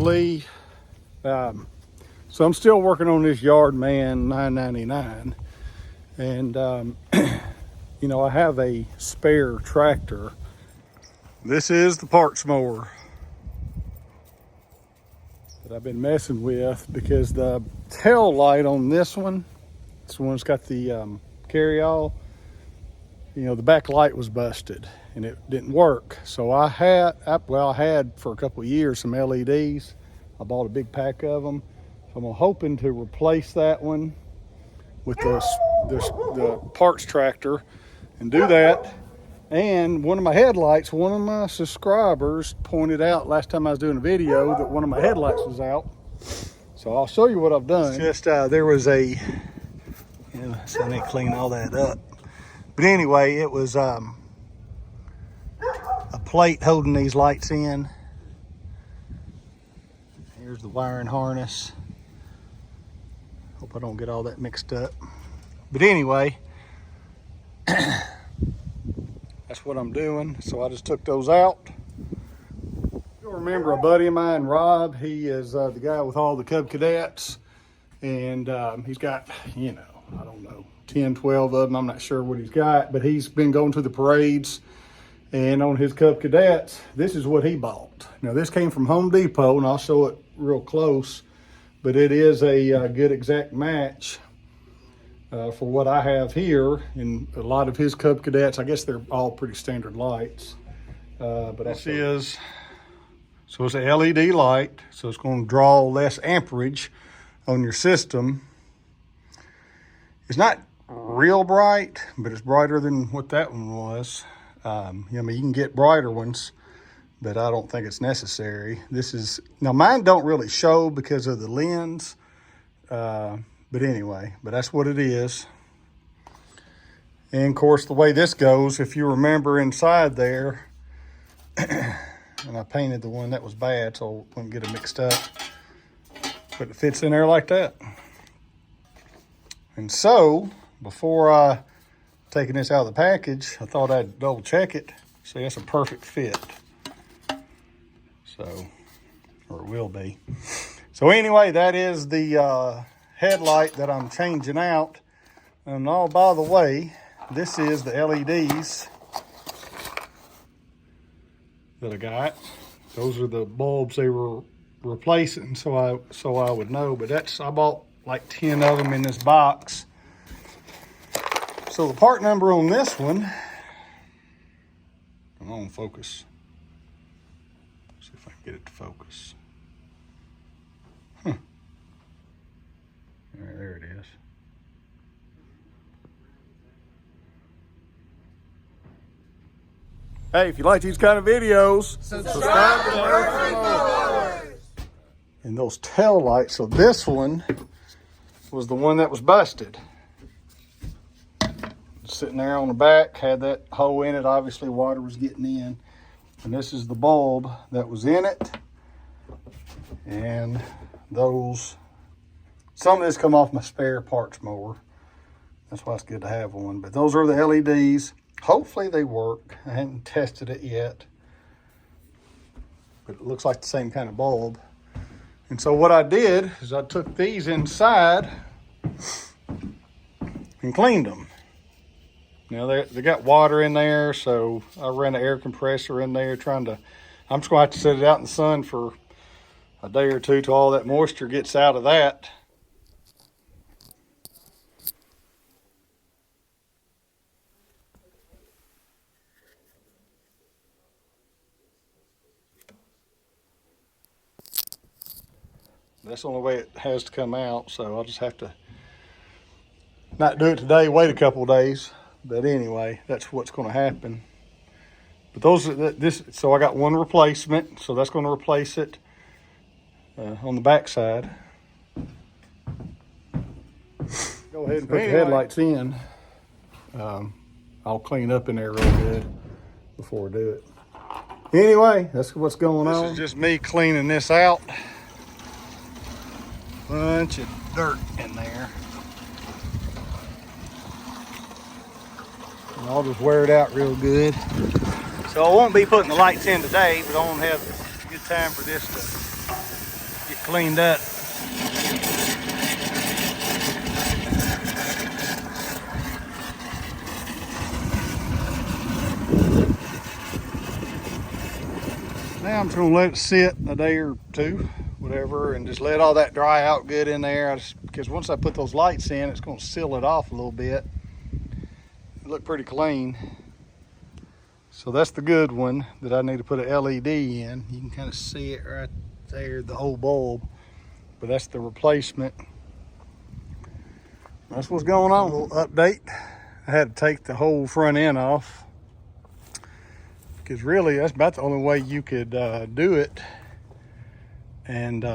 recently, so I'm still working on this Yardman 999, and you know, I have a spare tractor. This is the parts mower that I've been messing with because the tail light on this one, this one's got the carry-all, you know, the back light was busted and it didn't work. So I had for a couple of years some LEDs. I bought a big pack of them. So I'm hoping to replace that one with the parts tractor and do that. And one of my headlights, one of my subscribers pointed out last time I was doing a video that one of my headlights was out. So I'll show you what I've done. It's just there was a, you know, so I need to clean all that up. But anyway, it was a plate holding these lights in. Here's the wiring harness. Hope I don't get all that mixed up. But anyway, that's what I'm doing. So I just took those out. You'll remember a buddy of mine, Rob. He is the guy with all the Cub Cadets. And he's got, you know, I don't know, 10, 12 of them. I'm not sure what he's got, but he's been going to the parades. And on his Cub Cadets, this is what he bought. Now this came from Home Depot, and I'll show it real close, but it is a good exact match for what I have here. And a lot of his Cub Cadets, I guess they're all pretty standard lights. But this is, so it's a LED light, so it's going to draw less amperage on your system. It's not real bright, but it's brighter than what that one was. I mean, you can get brighter ones, but I don't think it's necessary. This is, now mine don't really show because of the lens, but anyway, but that's what it is. And of course, the way this goes, if you remember inside there, and I painted the one that was bad so I wouldn't get it mixed up, but it fits in there like that. And so, before taking this out of the package, I thought I'd double check it. See, that's a perfect fit. So, or it will be. So anyway, that is the headlight that I'm changing out. And oh, by the way, this is the LEDs that I got. Those are the bulbs they were replacing, so I would know. But that's, I bought like 10 of them in this box. So the part number on this one, come on, focus. See if I can get it to focus. Huh. All right, there it is. Hey, if you like these kind of videos, subscribe to Motors. And those tail lights, so this one was the one that was busted. Sitting there on the back, had that hole in it. Obviously water was getting in. And this is the bulb that was in it. And those, some of this come off my spare parts mower. That's why it's good to have one. But those are the LEDs. Hopefully they work. I haven't tested it yet. But it looks like the same kind of bulb. And so what I did is I took these inside and cleaned them. Now they got water in there, so I ran an air compressor in there I'm just gonna have to set it out in the sun for a day or two till all that moisture gets out of that. That's the only way it has to come out, so I'll just have to not do it today, wait a couple of days. But anyway, that's what's going to happen. But those are so I got one replacement, so that's going to replace it on the back side. Go ahead and put the headlights in. I'll clean up in there real good before I do it. Anyway, that's what's going on. This is just me cleaning this out. Bunch of dirt in there. And I'll just wear it out real good. So I won't be putting the lights in today, but I won't have a good time for this to cleaned up. Now I'm just gonna let it sit a day or two, whatever, and just let all that dry out good in there. Because once I put those lights in, it's gonna seal it off a little bit. It looked pretty clean. So that's the good one that I need to put an LED in. You can kind of see it right there, the whole bulb. But that's the replacement. That's what's going on. A little update. I had to take the whole front end off. Because really, that's about the only way you could do it and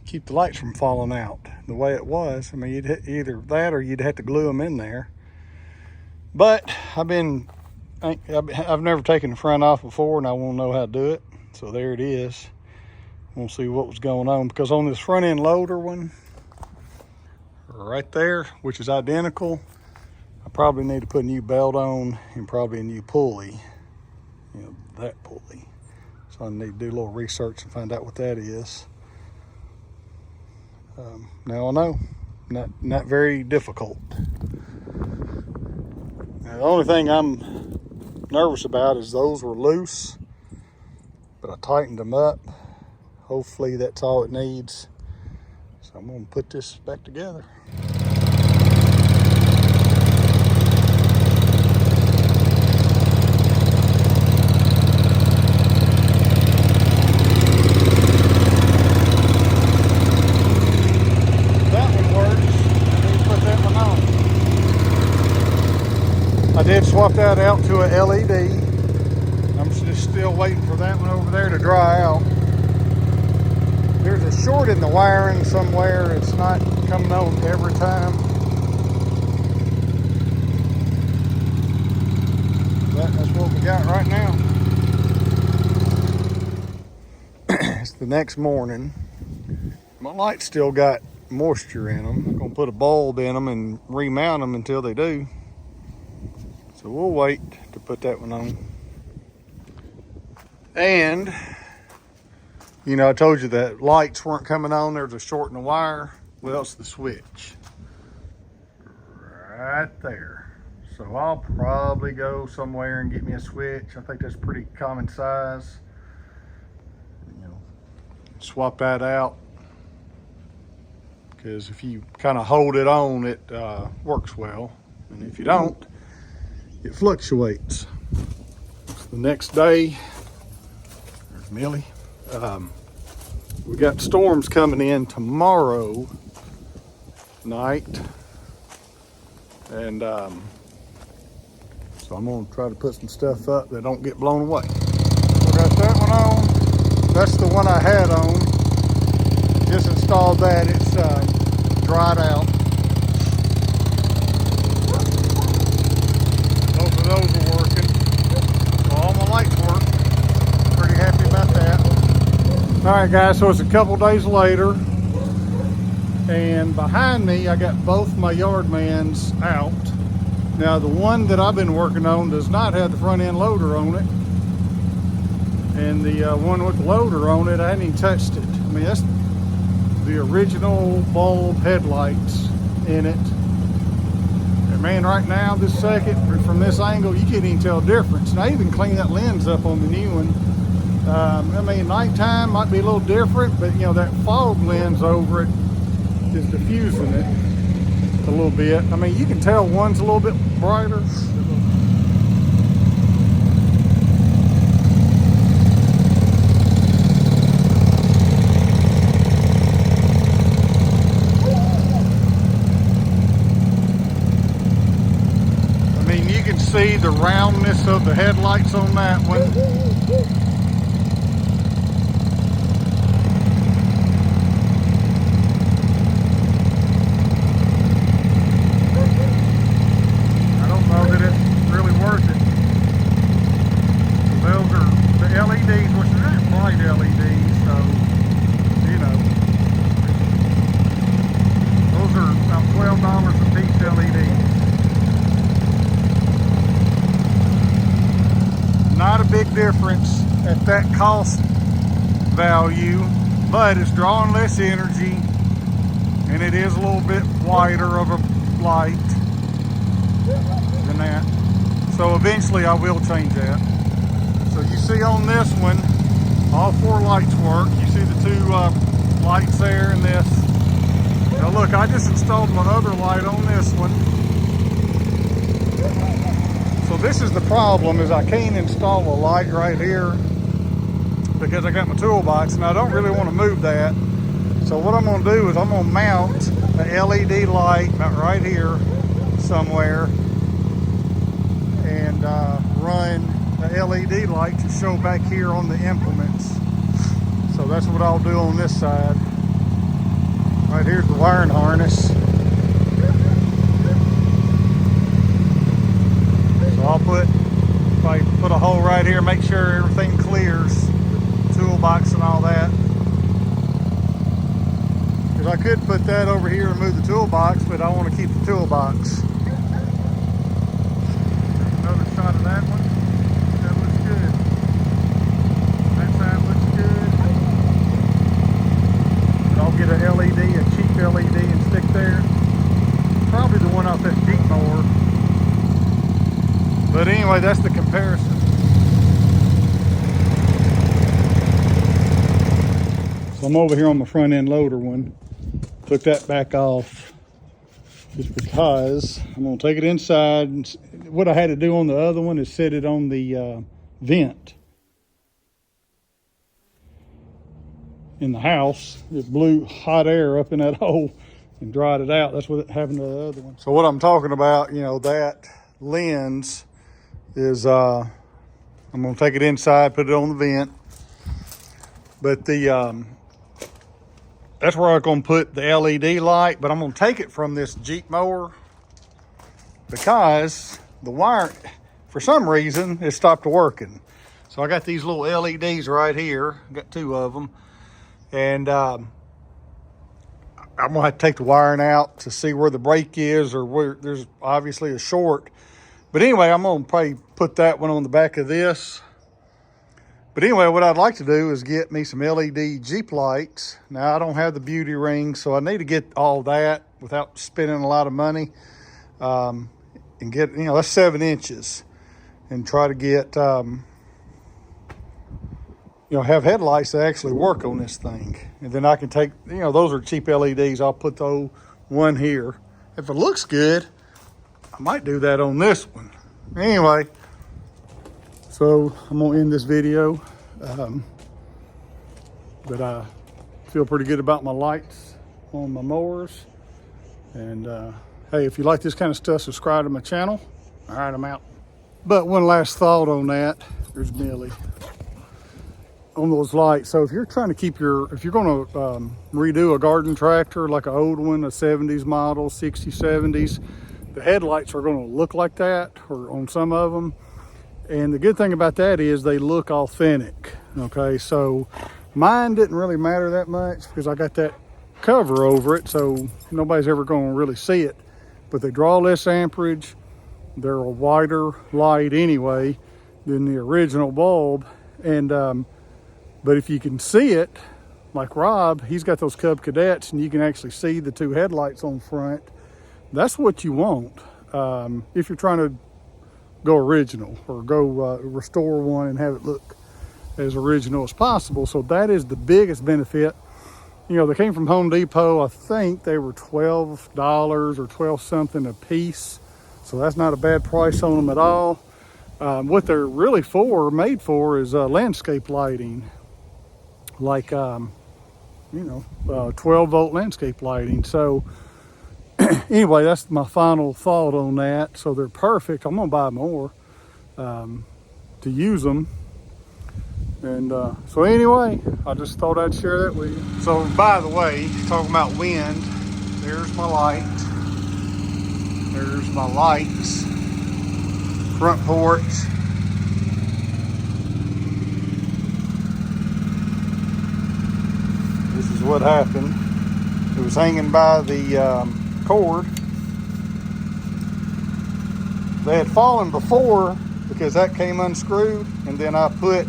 keep the lights from falling out the way it was. I mean, you'd either that or you'd have to glue them in there. But I've never taken the front off before, and I want to know how to do it. So there it is. We'll see what was going on, because on this front end loader one right there, which is identical, I probably need to put a new belt on and probably a new pulley, you know, that pulley. So I need to do a little research and find out what that is. Now I know, not very difficult. Now, the only thing I'm nervous about is those were loose, but I tightened them up. Hopefully that's all it needs. So I'm gonna put this back together. I did swap that out to a LED. I'm just still waiting for that one over there to dry out. There's a short in the wiring somewhere. It's not coming on every time. That's what we got right now. It's the next morning. My lights still got moisture in them. I'm gonna put a bulb in them and remount them until they do. So we'll wait to put that one on. And, you know, I told you that lights weren't coming on. There's a short in the wire. Well, it's the switch. Right there. So I'll probably go somewhere and get me a switch. I think that's pretty common size. You know, swap that out. Because if you kind of hold it on, it works well. And if you don't, it fluctuates. It's the next day. There's Millie. We got storms coming in tomorrow night, and so I'm gonna try to put some stuff up that don't get blown away. We got that one on. That's the one I had on. Just installed that. It's dried out. Those are working. So all my lights work. Pretty happy about that. All right, guys, so it's a couple days later, and behind me I got both my Yardmans out. Now the one that I've been working on does not have the front end loader on it, and the one with the loader on it, I hadn't even touched it. I mean, that's the original bulb headlights in it. Man, right now, this second, from this angle, you can't even tell the difference. And I even cleaned that lens up on the new one. I mean, nighttime might be a little different, but you know, that fog lens over it is diffusing it a little bit. I mean, you can tell one's a little bit brighter. See the roundness of the headlights on that one. I don't know that it's really worth it. Those are the LEDs, which are not bright LEDs, so, you know, those are about $12 a piece LEDs. Not a big difference at that cost value. but it's drawing less energy, and it is a little bit wider of a light than that. So eventually I will change that. So you see on this one, all 4 lights work. You see the 2 lights there and this. Now look, I just installed my other light on this one. So this is the problem, is I can't install a light right here because I got my toolbox and I don't really want to move that. So what I'm going to do is I'm going to mount the LED light about right here somewhere and run the LED light to show back here on the implements. So that's what I'll do on this side. Right here's the wiring harness. So I'll probably put a hole right here, make sure everything clears, the toolbox and all that. Because I could put that over here and move the toolbox, but I want to keep the toolbox. Another shot of that one. That looks good. That side looks good. But I'll get a LED, a cheap LED, and stick there. Probably the one off that Jeep mower. But anyway, that's the comparison. So I'm over here on my front end loader one. Took that back off just because I'm going to take it inside. What I had to do on the other one is set it on the vent in the house. It blew hot air up in that hole and dried it out. That's what happened to the other one. So what I'm talking about, you know, that lens is I'm going to take it inside, put it on the vent. But the that's where I'm going to put the LED light, but I'm going to take it from this Jeep mower because the wire, for some reason, it stopped working. So I got these little LEDs right here. I got 2 of them. And I'm going to have to take the wiring out to see where the break is or where there's obviously a short. But anyway, I'm going to probably put that one on the back of this. But anyway, what I'd like to do is get me some LED Jeep lights. Now, I don't have the beauty ring, so I need to get all that without spending a lot of money. And get, you know, that's 7 inches. And try to get, you know, have headlights that actually work on this thing. And then I can take, you know, those are cheap LEDs. I'll put the one here. If it looks good, I might do that on this one. Anyway. So I'm gonna end this video, but I feel pretty good about my lights on my mowers. And hey, if you like this kind of stuff, subscribe to my channel. All right, I'm out. But one last thought on that. There's Millie on those lights. So if you're trying to keep if you're gonna redo a garden tractor, like an old one, a 70s model, 60s, 70s, the headlights are gonna look like that, or on some of them. And the good thing about that is they look authentic, okay? So mine didn't really matter that much because I got that cover over it, so nobody's ever gonna really see it. But they draw less amperage. They're a wider light anyway than the original bulb. And but if you can see it, like Rob, he's got those Cub Cadets and you can actually see the 2 headlights on front. That's what you want if you're trying to go original or go restore one and have it look as original as possible. So that is the biggest benefit. You know, they came from Home Depot. I think they were $12 or 12 something a piece. So that's not a bad price on them at all. What they're really made for is landscape lighting, like, you know, 12-volt landscape lighting. So anyway, that's my final thought on that. So they're perfect. I'm gonna buy more to use them. And so anyway, I just thought I'd share that with you. So by the way, talking about wind, there's my light. There's my lights. Front porch. This is what happened. It was hanging by the cord. They had fallen before because that came unscrewed, and then I put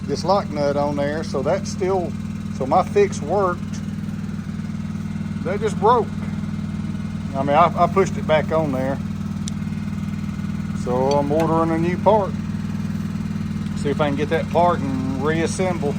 this lock nut on there, so that's still So my fix worked. That just broke. I mean, I pushed it back on there. So I'm ordering a new part. See if I can get that part and reassemble.